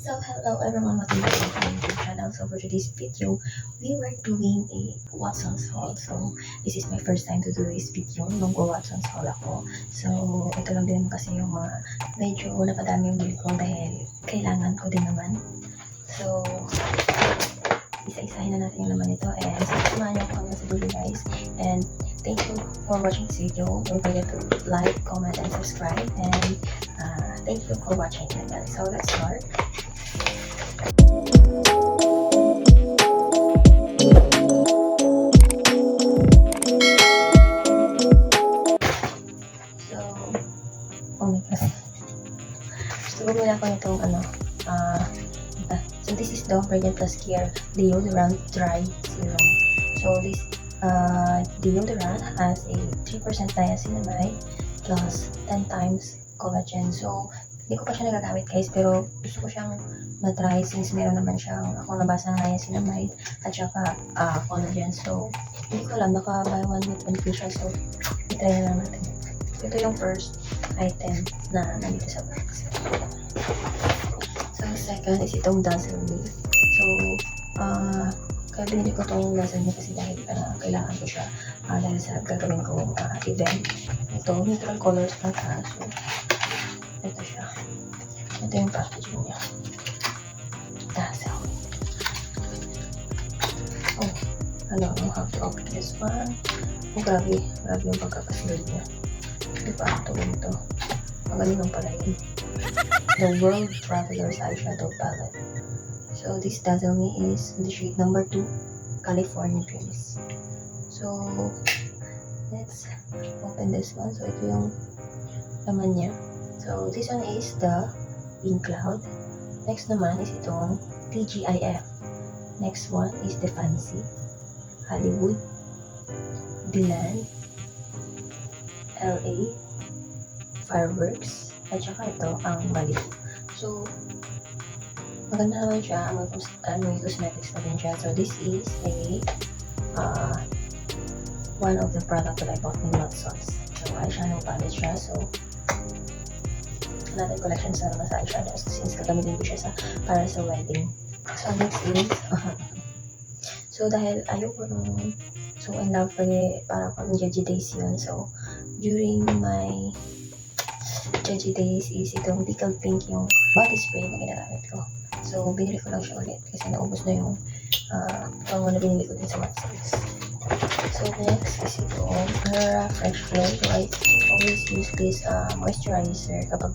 So hello everyone, welcome back to my YouTube channel. So for today's video, we were doing a Watson's haul. So this is my first time to do this video nung Watson's haul ako. So ito lang din kasi yung mga medyo napadami yung bili ko dahil kailangan ko din naman. So isa-isahin na natin yung laman nito and samahan niyo ako hanggang sa dulo guys. And thank you for watching this video. Don't forget to like, comment, and subscribe. And thank you for watching again. So let's start. So bumili ako nitong so this is Dove Radiant Plus Care Deodorant Dry Serum. So this deodorant has a 3% niacinamide plus 10 times collagen. So hindi ko pa siya nagagamit guys, pero gusto ko siyang matry since meron naman siyang ako nabasa ng niacinamide at saka collagen. So hindi ko alam, baka buy one with one free siya. So itry na lang natin. So ito yung first item na nandito sa box. So second is itong Dazzle Me. So kaya binili ko itong Dazzle Me kasi dahil kailangan ko siya dahil sa gagawin kong event. Ito, neutral colors lang siya. So ito siya. Ito yung packaging niya. Dazzle. Oh, I don't know how to open this one. Oh, grabe yung pagkakasunod niya. Diba, ito ganito. Magaling pala yun. The World Traveler's Eyeshadow Palette. So this Dazzle Me is in the shade number 2, California Dreams. So let's open this one. So ito yung laman niya. So this one is the Pink Cloud. Next naman is itong TGIF. Next one is the Fancy, Hollywood, Dilan, LA, Fireworks, at saka ito ang Malibu. So maganda naman siya, may cosmetics pa din siya. So this is a one of the product that I bought in Watson's. So eyeshadow palette siya. So another collection sa mga eyeshadows since gagamitin ko siya para sa wedding. So next is so dahil ayoko nung so in love para pang Jeji days yun. So during my Jeji days is itong Pickled Pink yung body spray na ginagamit ko. So binili ko lang siya ulit kasi naubos na yung pang na binili ko din sa Watson's. So next is itong Mera Fresh Glow. So I always use this moisturizer kapag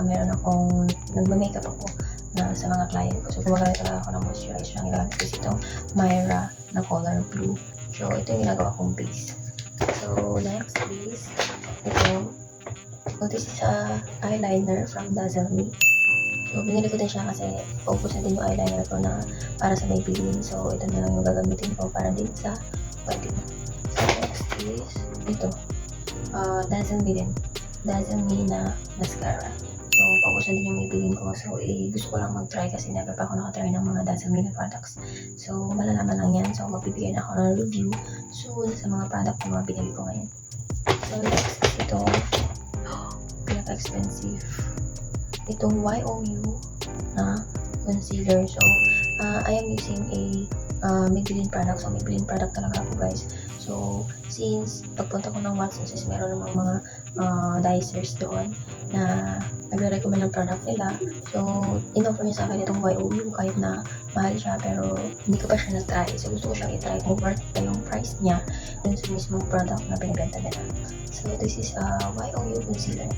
meron akong nagma-makeup ako na sa mga client ko. So gumagamit talaga ako ng moisturizer. Ang ginagamit ko itong Myra na color blue. So ito yung ginagawa kong base. So next is ito. So this is eyeliner from Dazzle Me. So binili ko din siya kasi focus na din yung eyeliner ko na para sa Maybelline. So ito na lang yung gagamitin ko para din sa wedding. So next is ito. Dazzle Me din. Dazzle Me na mascara. So focus na din yung Maybelline ko. So gusto ko lang mag-try kasi never pa ako nakatry ng mga Dazzle Me na products. So malalaman lang yan. So magbibigay na ako ng review soon sa mga product na mga binili ko ngayon. So next is ito. Pinaka-expensive. Itong YOU na concealer. So I am using a Maybelline product. So Maybelline product talaga ako guys. So since pagpunta ko ng Watson's is meron namang mga dicers doon na nagre-recommend ng product nila. So in-offer niya sa akin itong YOU kahit na mahal siya pero hindi ko pa siya na-try. So gusto ko siyang i-try kung worth pa yung price niya dun sa mismong product na binibenta nila. So this is YOU concealer.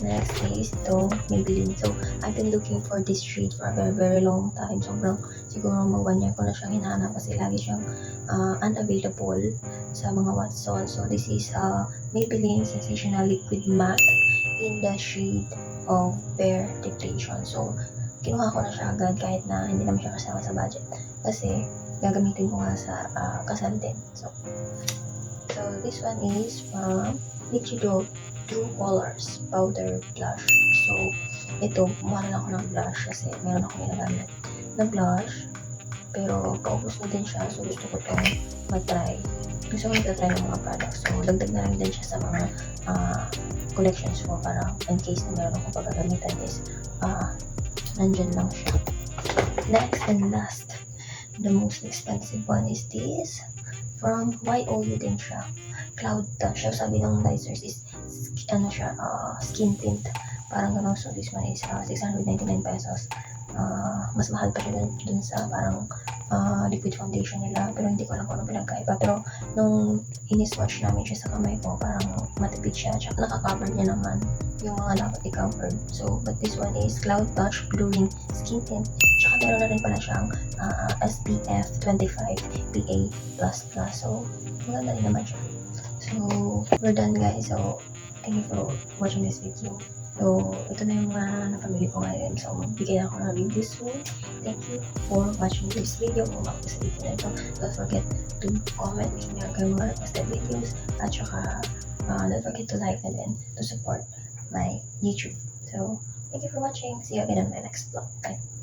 Next is ito, Maybelline. So, I've been looking for this shade for a very, very long time. Sobrang, siguro mag 1 year ko na siyang hinahanap kasi lagi siyang unavailable sa mga Watsons. So, this is Maybelline Sensational Liquid Matte in the shade of Bare Dictation. So, kinuha ko na siya agad kahit na hindi naman siya kasama sa budget. Kasi, gagamitin ko nga sa kasal din. So, this one is from Nichido True Colors Powder Blush. So, ito, kumuha na ako ng blush kasi meron akong ginagamit na blush. Pero, paubos na din siya. So, gusto ko itong matry. Gusto ko nagtatry ng mga products. So, dagdag na lang din siya sa mga collections ko para in case na meron akong pagagamitan is nandyan lang siya. Next and last, the most expensive one is this. From YOU din siya. Cloud Touch. So, sabi ng licers is, ano siya, skin tint. Parang gano'n. So, this one is 699 pesos. Mas mahal pa siya dun sa parang liquid foundation nila. Pero hindi ko alam kung ano pinagkaiba. Pero, nung iniswatch namin siya sa kamay ko, parang matipid siya. Tsaka nakaka-cover niya naman yung mga dapat i-cover. So, but this one is Cloud Touch Blurring Skin Tint. Tsaka meron na rin pala siyang SPF 25 PA++. So, maganda rin naman siya. So, we're done guys. So, thank you for watching this video. So, ito na yung mga napamili ko ngayon. So, magbigay ako ng review soon. Thank you for watching this video. Kung bago sa video na ito, don't forget to comment if meron kayong mga requested videos. At saka, don't forget to like and then to support my YouTube. So, thank you for watching. See you again on my next vlog. Bye!